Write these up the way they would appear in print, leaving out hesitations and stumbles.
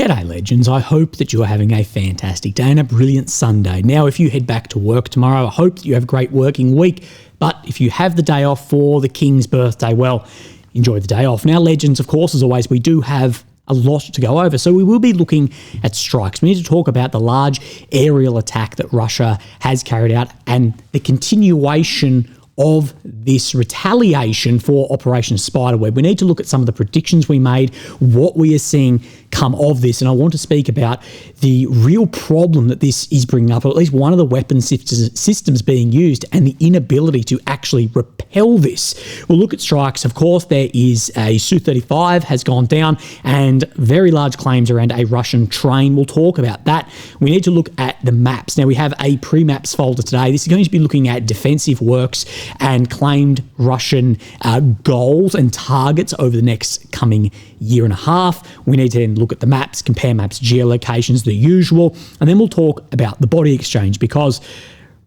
G'day legends, I hope that you are having a fantastic day and a brilliant Sunday. Now if you head back to work tomorrow, I hope that you have a great working week, but if you have the day off for the King's birthday, well, enjoy the day off. Now legends, of course, as always, we do have a lot to go over, so we will be looking at strikes. We need to talk about the large aerial attack that Russia has carried out and the continuation of this retaliation for Operation Spiderweb. We need to look at some of the predictions we made, what we are seeing come of this, and I want to speak about the real problem that this is bringing up, or at least one of the weapon systems being used, and the inability to actually repel this. We'll look at strikes. Of course, there is a Su-35 has gone down, and very large claims around a Russian train. We'll talk about that. We need to look at the maps. Now, we have a pre-maps folder today. This is going to be looking at defensive works and claimed Russian goals and targets over the next coming year and a half. We need to then look at the maps, compare maps, geolocations, the usual, and then we'll talk about the body exchange, because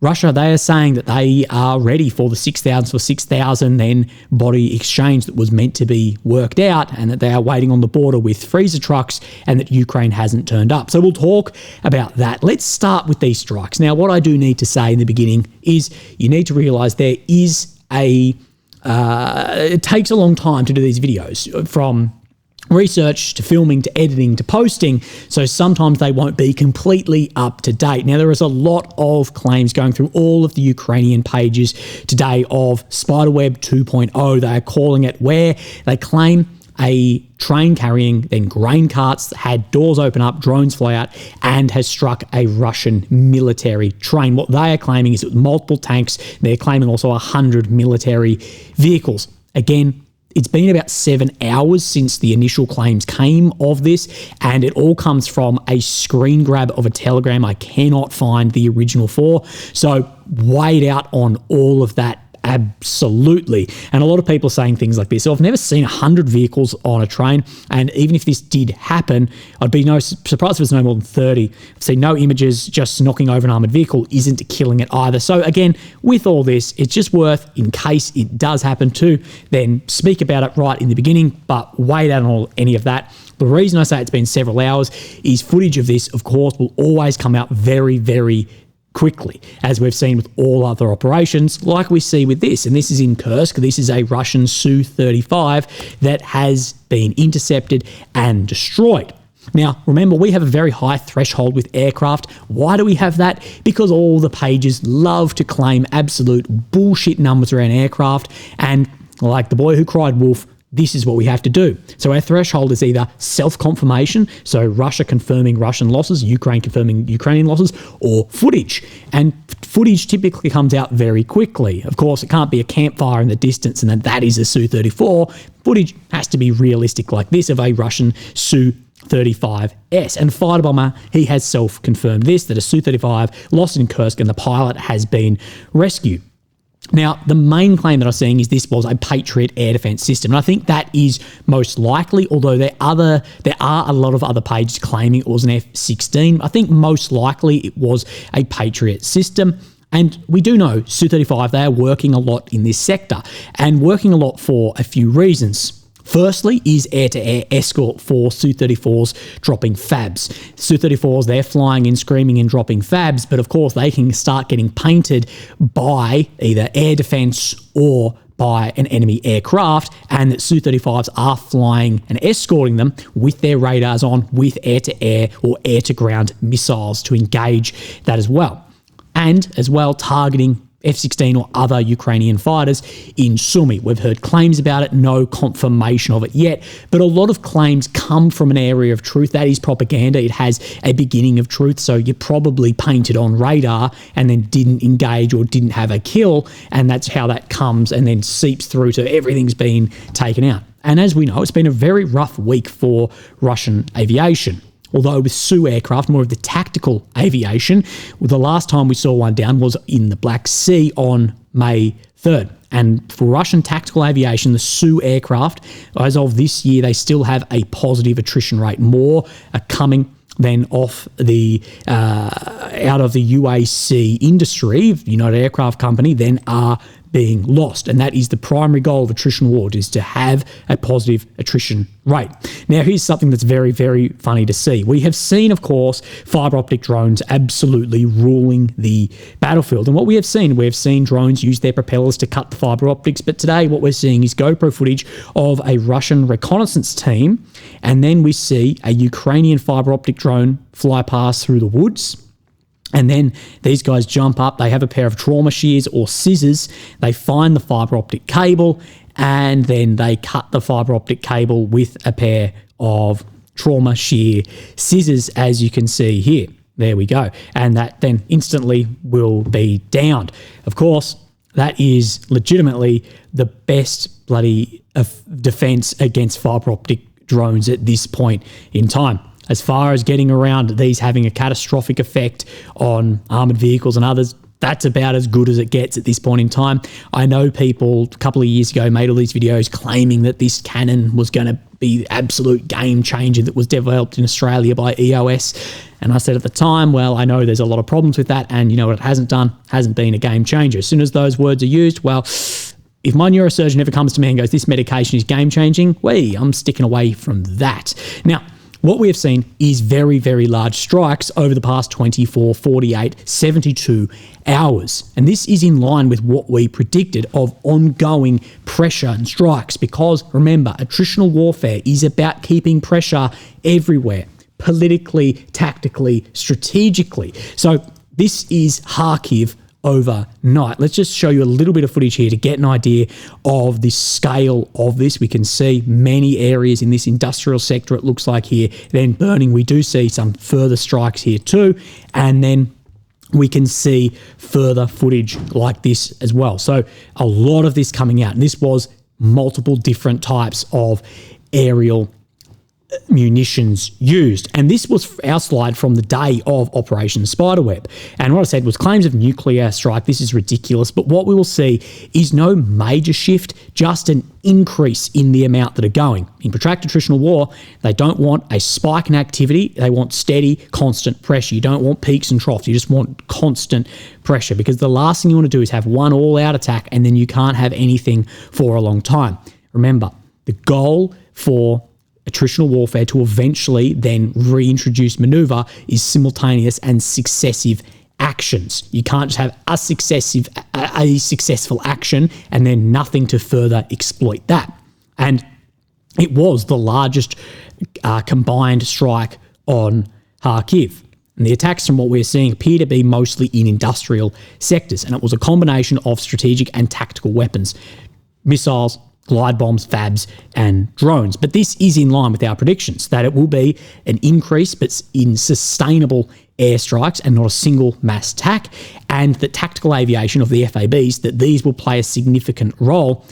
Russia, they are saying that they are ready for the 6,000 for 6,000 then body exchange that was meant to be worked out, and that they are waiting on the border with freezer trucks, and that Ukraine hasn't turned up. So we'll talk about that. Let's start with these strikes. Now, what I do need to say in the beginning is you need to realize there is it takes a long time to do these videos, from research to filming to editing to posting, so sometimes they won't be completely up to date. Now, there is a lot of claims going through all of the Ukrainian pages today of Spiderweb 2.0, they are calling it, where they claim a train carrying then grain carts had doors open up, drones fly out, and has struck a Russian military train. What they are claiming is that multiple tanks, they're claiming also 100 military vehicles. Again, it's been about 7 hours since the initial claims came of this, and it all comes from a screen grab of a telegram I cannot find the original for. So wait out on all of that. Absolutely. And a lot of people are saying things like this. So I've never seen 100 vehicles on a train, and even if this did happen, I'd be surprised if it's no more than 30. I've seen no images. Just knocking over an armoured vehicle isn't killing it either. So again, with all this, it's just worth, in case it does happen, to then speak about it right in the beginning, but wait out on any of that. The reason I say it's been several hours is footage of this, of course, will always come out very, very quickly, as we've seen with all other operations, like we see with this. And this is in Kursk. This is a Russian Su-35 that has been intercepted and destroyed. Now, remember, we have a very high threshold with aircraft. Why do we have that? Because all the pages love to claim absolute bullshit numbers around aircraft, and like the boy who cried wolf, this is what we have to do. So our threshold is either self-confirmation, so Russia confirming Russian losses, Ukraine confirming Ukrainian losses, or footage. And footage typically comes out very quickly. Of course, it can't be a campfire in the distance and then that is a Su-34. Footage has to be realistic like this of a Russian Su-35S. And fighter bomber, he has self-confirmed this, that a Su-35 lost in Kursk and the pilot has been rescued. Now, the main claim that I'm seeing is this was a Patriot air defense system. And I think that is most likely, although there are a lot of other pages claiming it was an F-16. I think most likely it was a Patriot system. And we do know Su-35, they are working a lot in this sector, and working a lot for a few reasons. Firstly is air-to-air escort for Su-34s dropping fabs. Su-34s, they're flying in, screaming and dropping fabs, but of course they can start getting painted by either air defense or by an enemy aircraft, and that Su-35s are flying and escorting them with their radars on, with air-to-air or air-to-ground missiles to engage that as well. And as well, targeting F-16 or other Ukrainian fighters in Sumy. We've heard claims about it, no confirmation of it yet, but a lot of claims come from an area of truth. That is propaganda. It has a beginning of truth, so you probably painted on radar and then didn't engage or didn't have a kill, and that's how that comes and then seeps through to everything's been taken out. And as we know, it's been a very rough week for Russian aviation. Although with Su aircraft, more of the tactical aviation, the last time we saw one down was in the Black Sea on May 3rd. And for Russian tactical aviation, the Su aircraft, as of this year, they still have a positive attrition rate. More are coming than off the out of the UAC industry, United Aircraft Company, then are being lost. And that is the primary goal of attrition war, is to have a positive attrition rate. Now, here's something that's very, very funny to see. We have seen, of course, fiber optic drones absolutely ruling the battlefield. And what we have seen drones use their propellers to cut the fiber optics. But today what we're seeing is GoPro footage of a Russian reconnaissance team. And then we see a Ukrainian fiber optic drone fly past through the woods. And then these guys jump up, they have a pair of trauma shears or scissors, they find the fiber optic cable, and then they cut the fiber optic cable with a pair of trauma shear scissors, as you can see here. There we go. And that then instantly will be downed. Of course, that is legitimately the best bloody defense against fiber optic drones at this point in time. As far as getting around these having a catastrophic effect on armoured vehicles and others, that's about as good as it gets at this point in time. I know people a couple of years ago made all these videos claiming that this cannon was going to be the absolute game changer that was developed in Australia by EOS. And I said at the time, well, I know there's a lot of problems with that. And you know what it hasn't done? Hasn't been a game changer. As soon as those words are used, well, if my neurosurgeon ever comes to me and goes, this medication is game changing, I'm sticking away from that. Now, what we have seen is very, very large strikes over the past 24, 48, 72 hours. And this is in line with what we predicted of ongoing pressure and strikes, because remember, attritional warfare is about keeping pressure everywhere, politically, tactically, strategically. So this is Kharkiv overnight. Let's just show you a little bit of footage here to get an idea of the scale of this. We can see many areas in this industrial sector, it looks like here, then burning. We do see some further strikes here too, and then we can see further footage like this as well. So a lot of this coming out, and this was multiple different types of aerial munitions used. And this was our slide from the day of Operation Spiderweb. And what I said was claims of nuclear strike, this is ridiculous, but what we will see is no major shift, just an increase in the amount that are going. In protracted attritional war, they don't want a spike in activity, they want steady, constant pressure. You don't want peaks and troughs, you just want constant pressure, because the last thing you want to do is have one all-out attack and then you can't have anything for a long time. Remember, the goal for attritional warfare to eventually then reintroduce maneuver is simultaneous and successive actions. You can't just have a successful action and then nothing to further exploit that. And it was the largest combined strike on Kharkiv. And the attacks, from what we're seeing, appear to be mostly in industrial sectors. And it was a combination of strategic and tactical weapons, missiles, glide bombs, FABs, and drones. But this is in line with our predictions, that it will be an increase, but in sustainable airstrikes and not a single mass attack, and that tactical aviation of the FABs, that these will play a significant role,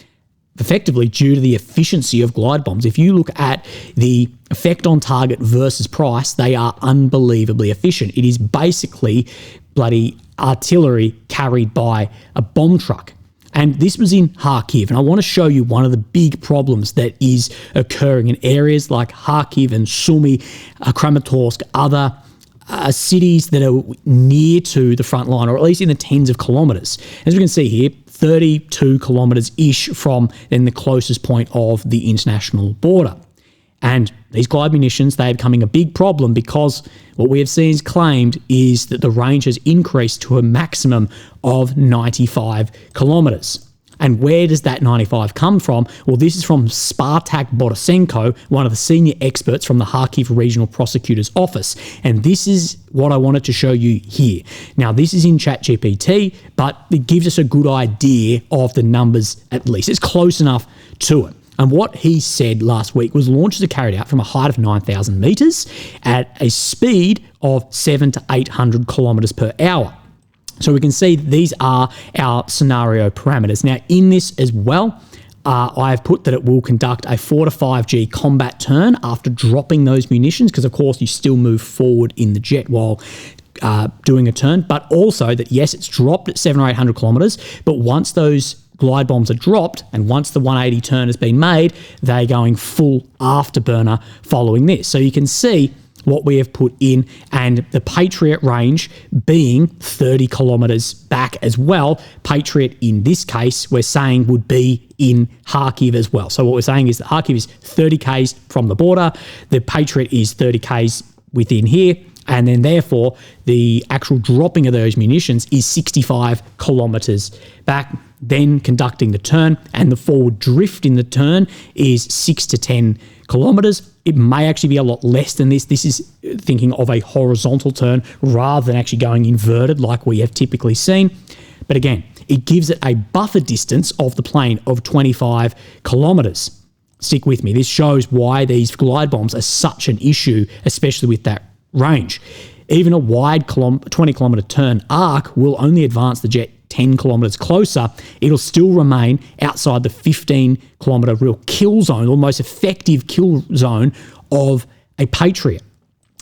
effectively due to the efficiency of glide bombs. If you look at the effect on target versus price, they are unbelievably efficient. It is basically bloody artillery carried by a bomb truck. And this was in Kharkiv, and I want to show you one of the big problems that is occurring in areas like Kharkiv and Sumy, Kramatorsk, other cities that are near to the front line, or at least in the tens of kilometres. As we can see here, 32 kilometres-ish from then the closest point of the international border. And these glide munitions, they are becoming a big problem, because what we have seen is claimed is that the range has increased to a maximum of 95 kilometres. And where does that 95 come from? Well, this is from Spartak Bodosenko, one of the senior experts from the Kharkiv Regional Prosecutor's Office. And this is what I wanted to show you here. Now, this is in ChatGPT, but it gives us a good idea of the numbers at least. It's close enough to it. And what he said last week was launches are carried out from a height of 9,000 metres at a speed of 700 to 800 kilometres per hour. So we can see these are our scenario parameters. Now, in this as well, I've put that it will conduct a 4 to 5G combat turn after dropping those munitions, because of course you still move forward in the jet while doing a turn, but also that yes, it's dropped at 700 or 800 kilometres, but once those glide bombs are dropped and once the 180 turn has been made, they're going full afterburner following this. So you can see what we have put in, and the Patriot range being 30 kilometres back as well. Patriot, in this case, we're saying would be in Kharkiv as well. So what we're saying is that Kharkiv is 30 Ks from the border, the Patriot is 30 Ks within here, and then therefore the actual dropping of those munitions is 65 kilometres back, then conducting the turn, and the forward drift in the turn is 6 to 10 kilometres. It may actually be a lot less than this. This is thinking of a horizontal turn rather than actually going inverted like we have typically seen. But again, it gives it a buffer distance of the plane of 25 kilometres. Stick with me. This shows why these glide bombs are such an issue, especially with that range. Even a wide 20 kilometre turn arc will only advance the jet 10 kilometres closer. It'll still remain outside the 15 kilometre real kill zone, or most effective kill zone of a Patriot.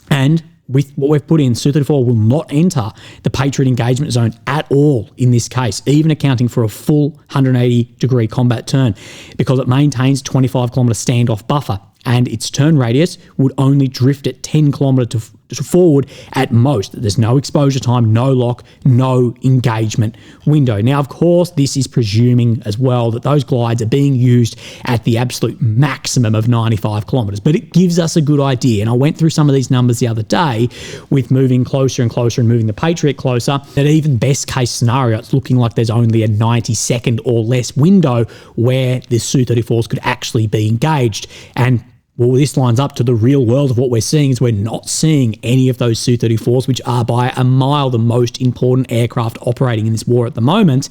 And with what we've put in, Su-34 will not enter the Patriot engagement zone at all in this case, even accounting for a full 180-degree combat turn, because it maintains 25 kilometre standoff buffer, and its turn radius would only drift at 10 kilometres to forward at most. There's no exposure time, no lock, no engagement window. Now, of course, this is presuming as well that those glides are being used at the absolute maximum of 95 kilometres, but it gives us a good idea. And I went through some of these numbers the other day with moving closer and closer and moving the Patriot closer, that even best case scenario, it's looking like there's only a 90-second or less window where the Su-34s could actually be engaged. And well, this lines up to the real world of what we're seeing is we're not seeing any of those Su-34s, which are by a mile the most important aircraft operating in this war at the moment.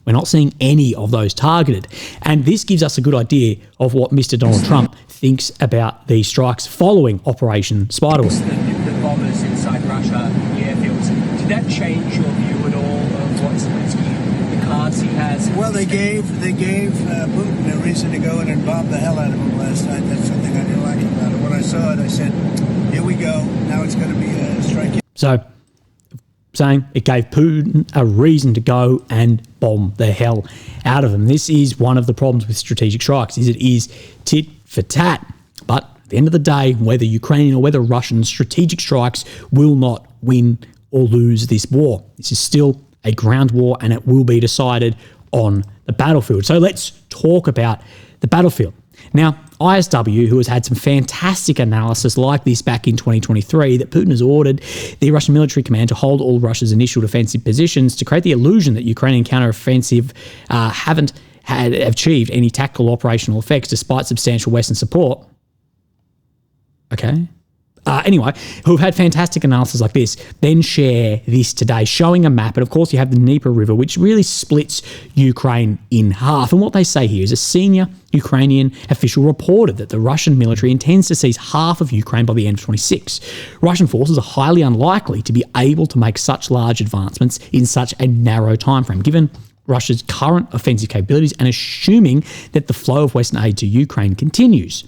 We're not seeing any of those targeted. And this gives us a good idea of what Mr. Donald Trump thinks about these strikes following Operation Spiderweb. The bombers inside Russia, the airfields, did that change your view at all of what Zelensky, the cards he has? Well, they gave Putin a reason to go in and bomb the hell out of him last night. That's something I didn't like about it. When I saw it, I said, here we go. Now it's going to be a strike. So, saying it gave Putin a reason to go and bomb the hell out of him. This is one of the problems with strategic strikes, is it is tit for tat. But at the end of the day, whether Ukrainian or whether Russian, strategic strikes will not win or lose this war. This is still a ground war, and it will be decided on the battlefield. So let's talk about the battlefield. Now, ISW, who has had some fantastic analysis like this back in 2023, that Putin has ordered the Russian military command to hold all Russia's initial defensive positions to create the illusion that Ukrainian counteroffensive haven't had achieved any tactical operational effects despite substantial Western support. Okay. Anyway, who've had fantastic analysis like this, then share this today, showing a map. And of course, you have the Dnieper River, which really splits Ukraine in half. And what they say here is a senior Ukrainian official reported that the Russian military intends to seize half of Ukraine by the end of 2026. Russian forces are highly unlikely to be able to make such large advancements in such a narrow timeframe, given Russia's current offensive capabilities and assuming that the flow of Western aid to Ukraine continues.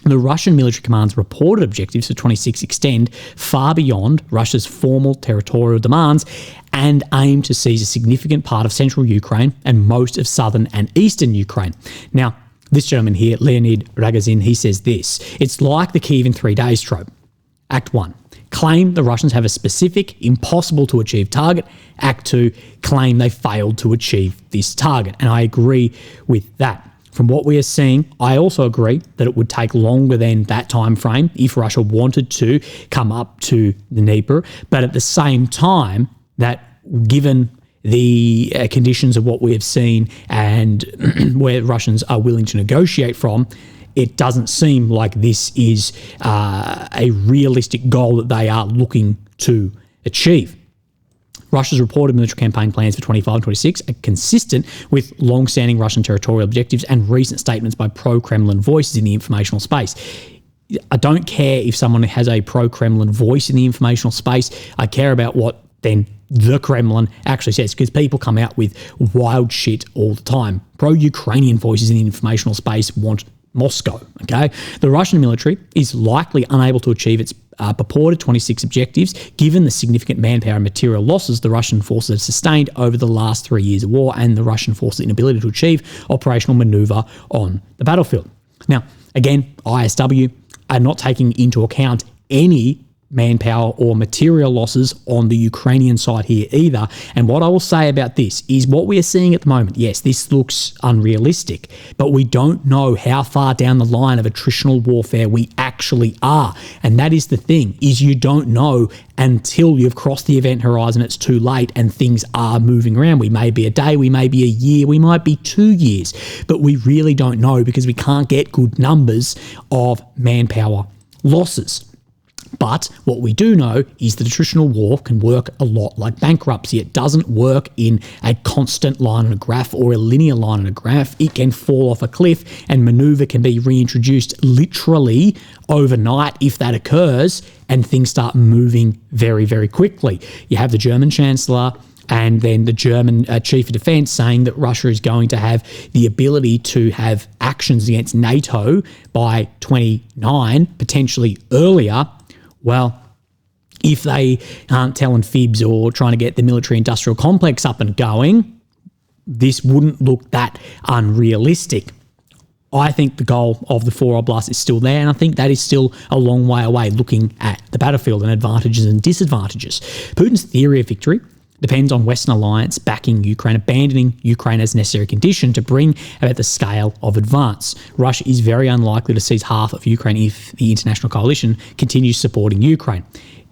The Russian military command's reported objectives for 26 extend far beyond Russia's formal territorial demands and aim to seize a significant part of central Ukraine and most of southern and eastern Ukraine. Now, this gentleman here, Leonid Rogozin, he says this: it's like the Kyiv in 3 days trope. Act 1, claim the Russians have a specific, impossible to achieve target. Act 2, claim they failed to achieve this target. And I agree with that. From what we are seeing, I also agree that it would take longer than that time frame if Russia wanted to come up to the Dnieper. But at the same time, that given the conditions of what we have seen and where Russians are willing to negotiate from, it doesn't seem like this is a realistic goal that they are looking to achieve. Russia's reported military campaign plans for 25 and 26 are consistent with long-standing Russian territorial objectives and recent statements by pro-Kremlin voices in the informational space. I don't care if someone has a pro-Kremlin voice in the informational space. I care about what then the Kremlin actually says, because people come out with wild shit all the time. Pro-Ukrainian voices in the informational space want Moscow, okay? The Russian military is likely unable to achieve its purported 26 objectives, given the significant manpower and material losses the Russian forces have sustained over the last 3 years of war and the Russian forces' inability to achieve operational manoeuvre on the battlefield. Now, again, ISW are not taking into account any manpower or material losses on the Ukrainian side here either. And what I will say about this is what we are seeing at the moment, yes, this looks unrealistic, but we don't know how far down the line of attritional warfare we actually are. And that is the thing, is you don't know until you've crossed the event horizon. It's too late and things are moving around. We may be a day, we may be a year, we might be 2 years, but we really don't know because we can't get good numbers of manpower losses. But what we do know is that attritional war can work a lot like bankruptcy. It doesn't work in a constant line on a graph or a linear line on a graph. It can fall off a cliff and maneuver can be reintroduced literally overnight if that occurs, and things start moving very, very quickly. You have the German Chancellor and then the German Chief of Defence saying that Russia is going to have the ability to have actions against NATO by 29, potentially earlier. Well, if they aren't telling fibs or trying to get the military-industrial complex up and going, this wouldn't look that unrealistic. I think the goal of the 4 Oblast is still there, and I think that is still a long way away looking at the battlefield and advantages and disadvantages. Putin's theory of victory depends on Western alliance backing Ukraine, abandoning Ukraine as a necessary condition to bring about the scale of advance. Russia is very unlikely to seize half of Ukraine if the international coalition continues supporting Ukraine.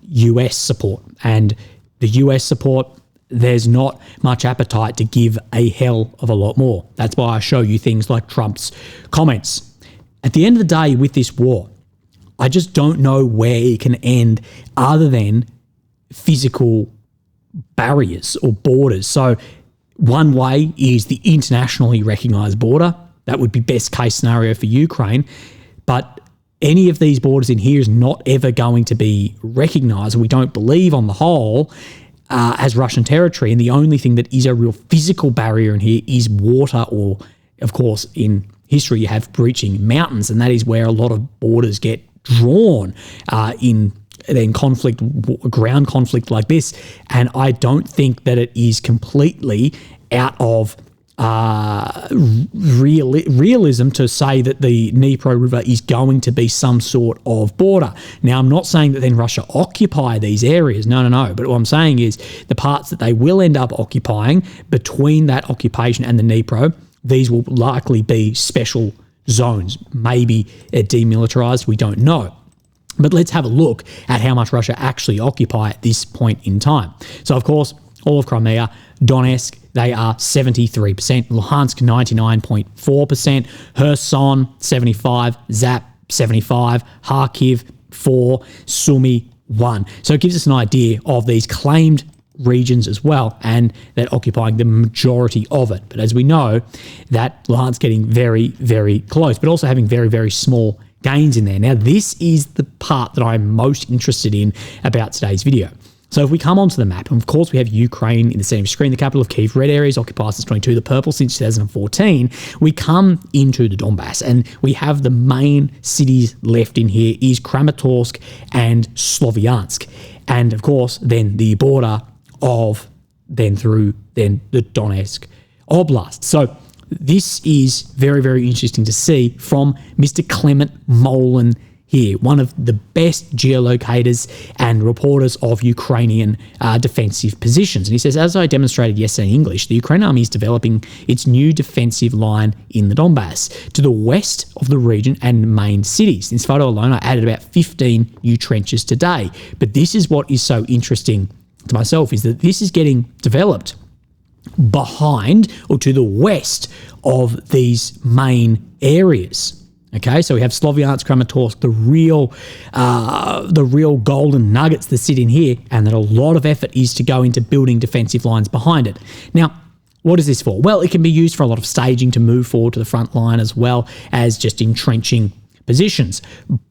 US support. And the US support, there's not much appetite to give a hell of a lot more. That's why I show you things like Trump's comments. At the end of the day with this war, I just don't know where it can end other than physical barriers or borders. So one way is the internationally recognised border. That would be best case scenario for Ukraine. But any of these borders in here is not ever going to be recognised, we don't believe on the whole, as Russian territory. And the only thing that is a real physical barrier in here is water, or of course in history you have breaching mountains, and that is where a lot of borders get drawn in then conflict, ground conflict like this. And I don't think that it is completely out of realism to say that the Dnipro River is going to be some sort of border. Now, I'm not saying that then Russia occupy these areas. No. But what I'm saying is the parts that they will end up occupying between that occupation and the Dnipro, these will likely be special zones, maybe demilitarized, we don't know. But let's have a look at how much Russia actually occupy at this point in time. So, of course, all of Crimea, Donetsk, they are 73%, Luhansk 99.4%, Kherson 75%, Zap 75%, Kharkiv 4%, Sumy 1%. So it gives us an idea of these claimed regions as well, and that occupying the majority of it. But as we know, that Luhansk getting very, very close, but also having very, very small gains in there. Now, this is the part that I'm most interested in about today's video. So if we come onto the map, and of course we have Ukraine in the center of the screen, the capital of Kyiv, red areas occupied since 22, the purple since 2014, we come into the Donbass and we have the main cities left in here is Kramatorsk and Sloviansk. And of course, then the border of then through then the Donetsk Oblast. So this is very, very interesting to see from Mr. Clement Molin here, one of the best geolocators and reporters of Ukrainian defensive positions. And he says, as I demonstrated yesterday in English, the Ukrainian army is developing its new defensive line in the Donbass to the west of the region and main cities. In this photo alone, I added about 15 new trenches today. But this is what is so interesting to myself, is that this is getting developed behind or to the west of these main areas. Okay, so we have Sloviansk, Kramatorsk, the real golden nuggets that sit in here, and that a lot of effort is to go into building defensive lines behind it. Now, what is this for? Well, it can be used for a lot of staging to move forward to the front line, as well as just entrenching positions.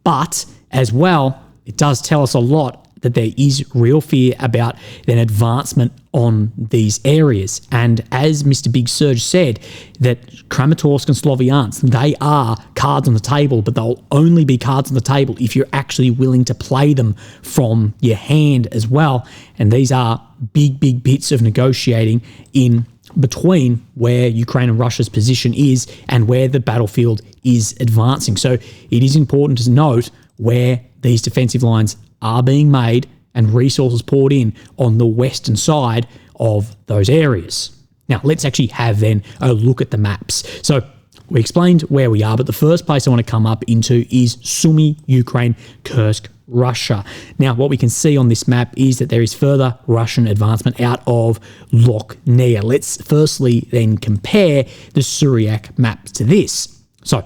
But as well, it does tell us a lot that there is real fear about an advancement on these areas. And as Mr. Big Surge said, that Kramatorsk and Sloviansk, they are cards on the table, but they'll only be cards on the table if you're actually willing to play them from your hand as well. And these are big, big bits of negotiating in between where Ukraine and Russia's position is and where the battlefield is advancing. So it is important to note where these defensive lines are being made and resources poured in on the western side of those areas. Now, let's actually have then a look at the maps. So we explained where we are, but the first place I want to come up into is Sumy, Ukraine, Kursk, Russia. Now, what we can see on this map is that there is further Russian advancement out of Lochnia. Let's firstly then compare the Syriac map to this. So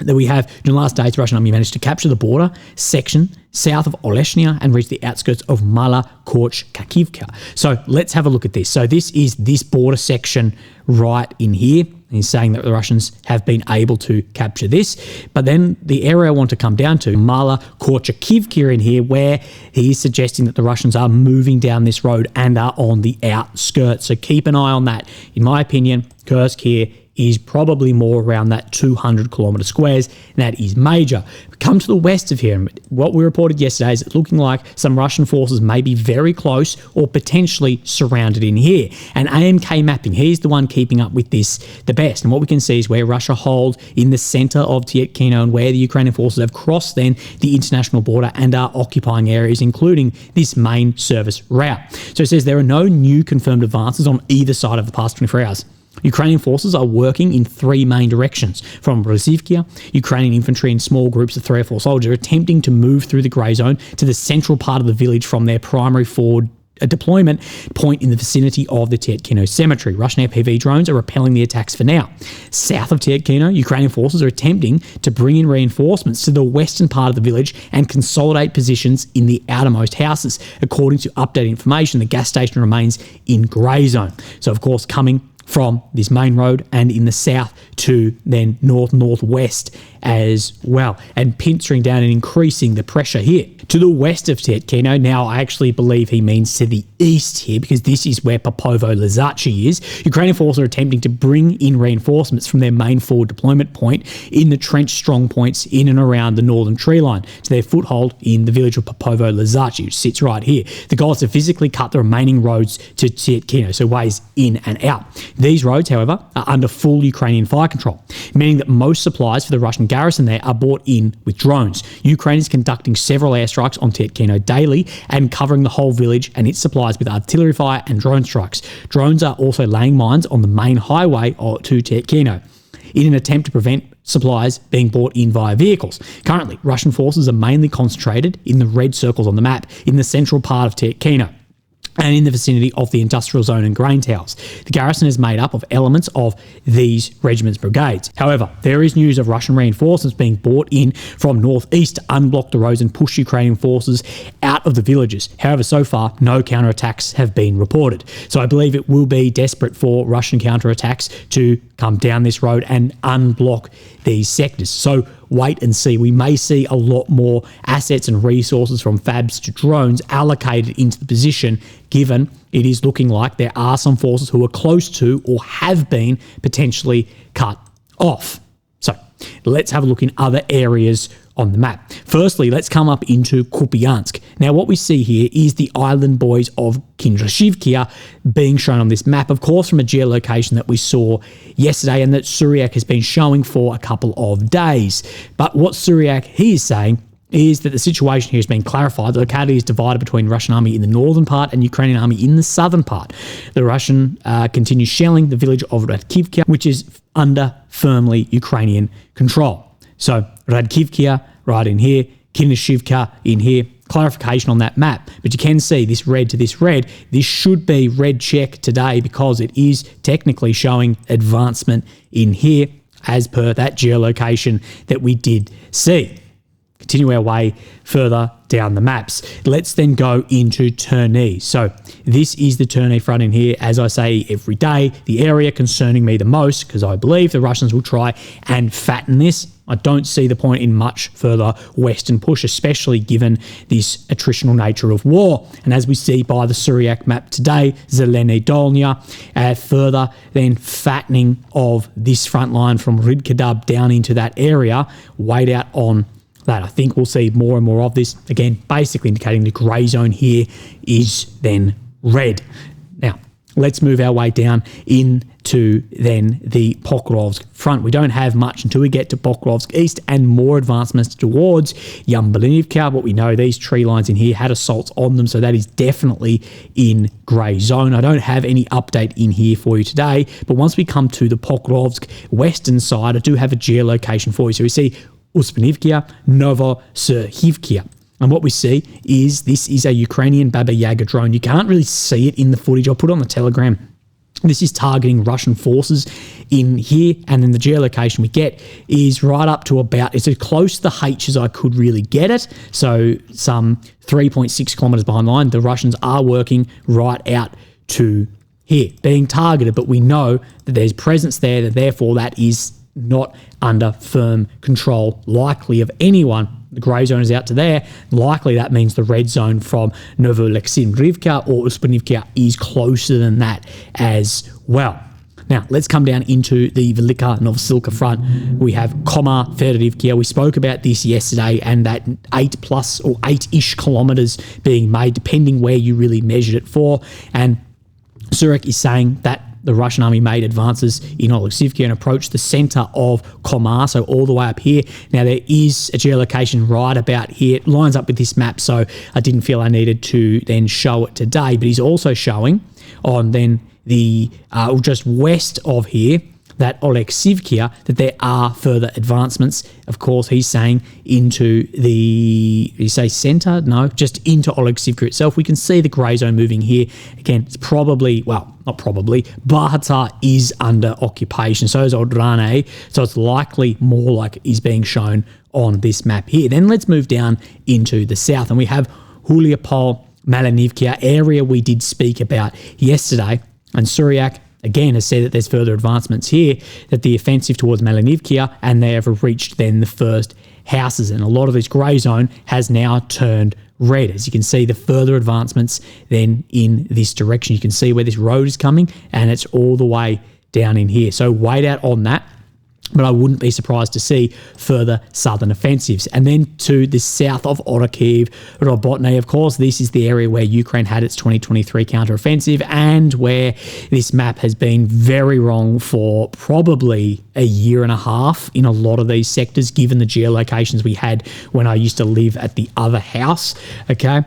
that we have, during the last days, the Russian army managed to capture the border section south of Oleshnia and reach the outskirts of Mala Korch-Kakivka. So let's have a look at this. So this is this border section right in here. And he's saying that the Russians have been able to capture this. But then the area I want to come down to, Mala Korch-Kakivka in here, where he is suggesting that the Russians are moving down this road and are on the outskirts. So keep an eye on that. In my opinion, Kursk here is probably more around that 200 kilometre squares, and that is major. Come to the west of here, what we reported yesterday is it's looking like some Russian forces may be very close or potentially surrounded in here. And AMK mapping, he's the one keeping up with this the best. And what we can see is where Russia hold in the centre of Tyetkino and where the Ukrainian forces have crossed then the international border and are occupying areas, including this main service route. So it says there are no new confirmed advances on either side of the past 24 hours. Ukrainian forces are working in three main directions. From Rozivkia, Ukrainian infantry in small groups of 3 or 4 soldiers are attempting to move through the grey zone to the central part of the village from their primary forward deployment point in the vicinity of the Tyetkino cemetery. Russian FPV drones are repelling the attacks for now. South of Tyetkino, Ukrainian forces are attempting to bring in reinforcements to the western part of the village and consolidate positions in the outermost houses. According to updated information, the gas station remains in grey zone. So, of course, coming from this main road and in the south to then north-northwest as well, and pincering down and increasing the pressure here. To the west of Tyetkino, now I actually believe he means to the east here, because this is where Popovo-Lizachi is. Ukrainian forces are attempting to bring in reinforcements from their main forward deployment point in the trench strong points in and around the northern tree line to their foothold in the village of Popovo-Lizachi, which sits right here. The goal is to physically cut the remaining roads to Tyetkino, so ways in and out. These roads, however, are under full Ukrainian fire control, meaning that most supplies for the Russian garrison there are brought in with drones. Ukraine is conducting several airstrikes on Tyetkino daily and covering the whole village and its supplies with artillery fire and drone strikes. Drones are also laying mines on the main highway to Tyetkino in an attempt to prevent supplies being brought in via vehicles. Currently, Russian forces are mainly concentrated in the red circles on the map in the central part of Tyetkino and in the vicinity of the industrial zone and grain towers. The garrison is made up of elements of these regiments' brigades. However, there is news of Russian reinforcements being brought in from northeast to unblock the roads and push Ukrainian forces out of the villages. However, so far, no counterattacks have been reported. So I believe it will be desperate for Russian counterattacks to come down this road and unblock these sectors. So wait and see. We may see a lot more assets and resources from FABs to drones allocated into the position, given it is looking like there are some forces who are close to or have been potentially cut off. So let's have a look in other areas on the map. Firstly, let's come up into Kupiansk. Now, what we see here is the island buoys of Kindrashivkia being shown on this map, of course, from a geolocation that we saw yesterday and that Syriac has been showing for a couple of days. But what Syriac, he is saying, is that the situation here has been clarified. The locality is divided between Russian army in the northern part and Ukrainian army in the southern part. The Russian continues shelling the village of Radkivka, which is under firmly Ukrainian control. So Radkivka right in here, Kindrashivka in here. Clarification on that map, but you can see this red to this red. This should be red check today because it is technically showing advancement in here as per that geolocation that we did see. Continue our way further down the maps. Let's then go into Terni. So this is the Terni front in here. As I say every day, the area concerning me the most, because I believe the Russians will try and fatten this. I don't see the point in much further western push, especially given this attritional nature of war. And as we see by the Syriac map today, Zelene Dolnya, further then fattening of this front line from Rydkadab down into that area, weighed out on that. I think we'll see more and more of this. Again, basically indicating the grey zone here is then red. Now, let's move our way down into then the Pokrovsk front. We don't have much until we get to Pokrovsk East and more advancements towards Yambalinivka, but we know these tree lines in here had assaults on them, so that is definitely in grey zone. I don't have any update in here for you today, but once we come to the Pokrovsk western side, I do have a geolocation for you. So we see Uspinivka, Novoserhivka. And what we see is this is a Ukrainian Baba Yaga drone. You can't really see it in the footage. I'll put it on the Telegram. This is targeting Russian forces in here, and then the geolocation we get is right up to about, it's as close to the H as I could really get it, so some 3.6 kilometers behind the line. The Russians are working right out to here, being targeted, but we know that there's presence there, that therefore that is not under firm control, likely of anyone. The grey zone is out to there. Likely that means the red zone from Novoalexandrivka or Uspinivka is closer than that as well. Now, let's come down into the Velika Novosilka front. We have Koma Fedorivka. We spoke about this yesterday, and that 8+ or 8-ish kilometers being made, depending where you really measured it for. And Surik is saying that the Russian army made advances in Oleksivka and approached the centre of Koma, so all the way up here. Now, there is a geolocation right about here. It lines up with this map, so I didn't feel I needed to then show it today. But he's also showing on then the just west of here, that Oleksivka, that there are further advancements. Of course, he's saying into the, you say centre? No, just into Oleksivka itself. We can see the grey zone moving here. Again, it's probably, well, not probably, Bahatar is under occupation. So is Odrane. So it's likely more like is being shown on this map here. Then let's move down into the south, and we have Huliapol, Malinivka area we did speak about yesterday, and Suryak again has said that there's further advancements here, that the offensive towards Malinivka, and they have reached then the first houses, and a lot of this grey zone has now turned red. As you can see, the further advancements then in this direction. You can see where this road is coming, and it's all the way down in here. So wait out on that. But I wouldn't be surprised to see further southern offensives. And then to the south of Orokhiv, Robotny, of course, this is the area where Ukraine had its 2023 counteroffensive, and where this map has been very wrong for probably a year and a half in a lot of these sectors, given the geolocations we had when I used to live at the other house, okay?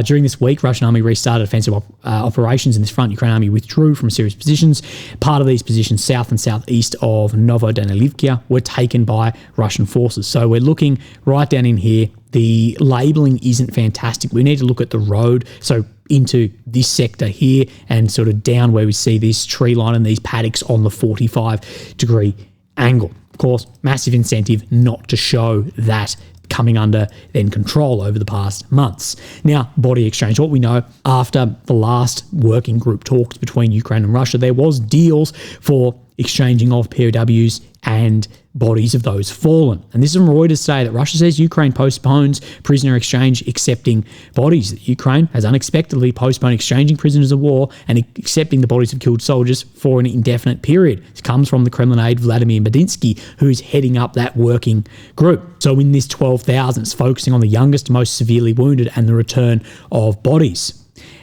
During this week, Russian army restarted offensive operations in this front. Ukraine army withdrew from serious positions. Part of these positions, south and southeast of Novodanilivka, were taken by Russian forces. So we're looking right down in here. The labelling isn't fantastic. We need to look at the road. So into this sector here and sort of down where we see this tree line and these paddocks on the 45-degree angle. Of course, massive incentive not to show that coming under then control over the past months. Now, body exchange. What we know, after the last working group talks between Ukraine and Russia, there was deals for exchanging of POWs and bodies of those fallen. And this is from Reuters today, that Russia says Ukraine postpones prisoner exchange, accepting bodies. That Ukraine has unexpectedly postponed exchanging prisoners of war and accepting the bodies of killed soldiers for an indefinite period. This comes from the Kremlin aide Vladimir Medinsky, who's heading up that working group. So in this 12,000, it's focusing on the youngest, most severely wounded, and the return of bodies.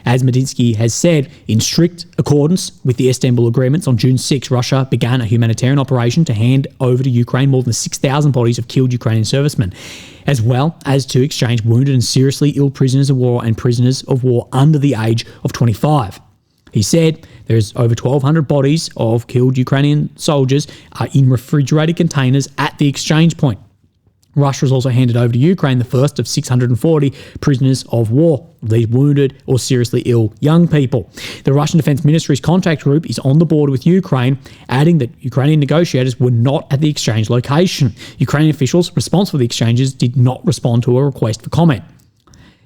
As Medinsky has said, in strict accordance with the Istanbul agreements, on June 6, Russia began a humanitarian operation to hand over to Ukraine more than 6,000 bodies of killed Ukrainian servicemen, as well as to exchange wounded and seriously ill prisoners of war and prisoners of war under the age of 25. He said there's over 1,200 bodies of killed Ukrainian soldiers in refrigerated containers at the exchange point. Russia has also handed over to Ukraine the first of 640 prisoners of war, these wounded or seriously ill young people. The Russian Defense Ministry's contact group is on the board with Ukraine, adding that Ukrainian negotiators were not at the exchange location. Ukrainian officials responsible for the exchanges did not respond to a request for comment.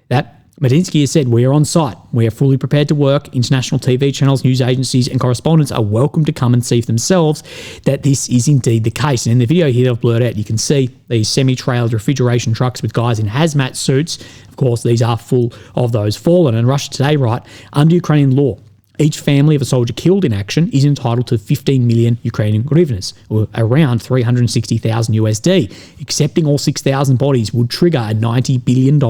That Medinsky has said, "We are on site. We are fully prepared to work. International TV channels, news agencies and correspondents are welcome to come and see for themselves that this is indeed the case." And in the video here I've blurred out, you can see these semi-trailed refrigeration trucks with guys in hazmat suits. Of course, these are full of those fallen. And Russia today, right, under Ukrainian law, Each family of a soldier killed in action is entitled to 15 million Ukrainian hryvnias, or around 360,000 USD. Accepting all 6,000 bodies would trigger a $90 billion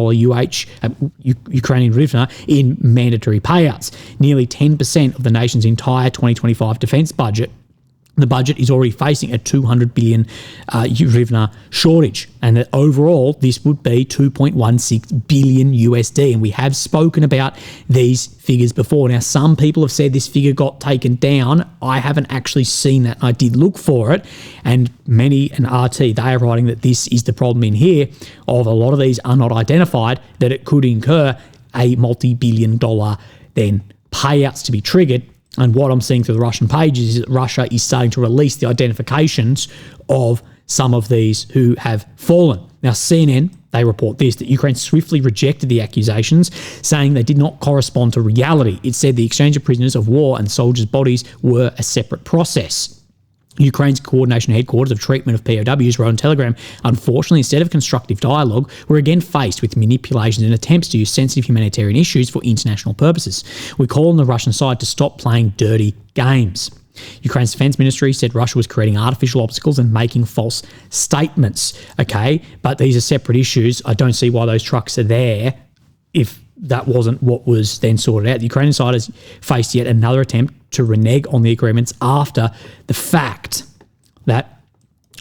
Ukrainian hryvnia in mandatory payouts, nearly 10% of the nation's entire 2025 defence budget. The budget is already facing a 200 billion hryvnia shortage, and that overall this would be 2.16 billion USD. And we have spoken about these figures before. Now, some people have said this figure got taken down. I haven't actually seen that. I did look for it, and many and RT, they are writing that this is the problem in here of a lot of these are not identified, that it could incur a multi-billion dollar then payouts to be triggered. And what I'm seeing through the Russian pages is that Russia is starting to release the identifications of some of these who have fallen. Now, CNN, they report this, that Ukraine swiftly rejected the accusations, saying they did not correspond to reality. It said the exchange of prisoners of war and soldiers' bodies were a separate process. Ukraine's coordination headquarters of treatment of POWs wrote on Telegram, unfortunately, instead of constructive dialogue, we're again faced with manipulations and attempts to use sensitive humanitarian issues for international purposes. We call on the Russian side to stop playing dirty games. Ukraine's defense ministry said Russia was creating artificial obstacles and making false statements. Okay, but these are separate issues. I don't see why those trucks are there if that wasn't what was then sorted out. The Ukrainian side has faced yet another attempt to renege on the agreements after the fact that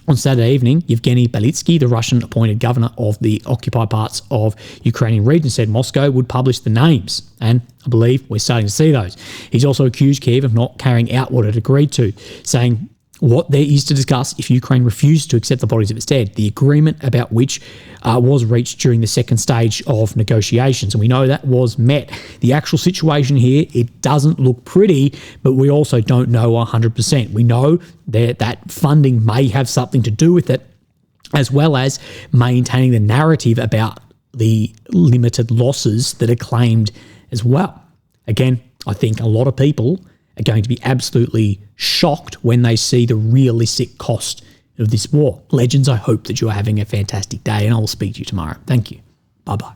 on Saturday evening, Yevgeny Belitsky, the Russian-appointed governor of the occupied parts of Ukrainian region, said Moscow would publish the names, and I believe we're starting to see those. He's also accused Kyiv of not carrying out what it agreed to, saying what there is to discuss if Ukraine refuses to accept the bodies of its dead, the agreement about which was reached during the second stage of negotiations. And we know that was met. The actual situation here, it doesn't look pretty, but we also don't know 100%. We know that funding may have something to do with it, as well as maintaining the narrative about the limited losses that are claimed as well. Again, I think a lot of people are going to be absolutely shocked when they see the realistic cost of this war. Legends, I hope that you are having a fantastic day, and I will speak to you tomorrow. Thank you. Bye-bye.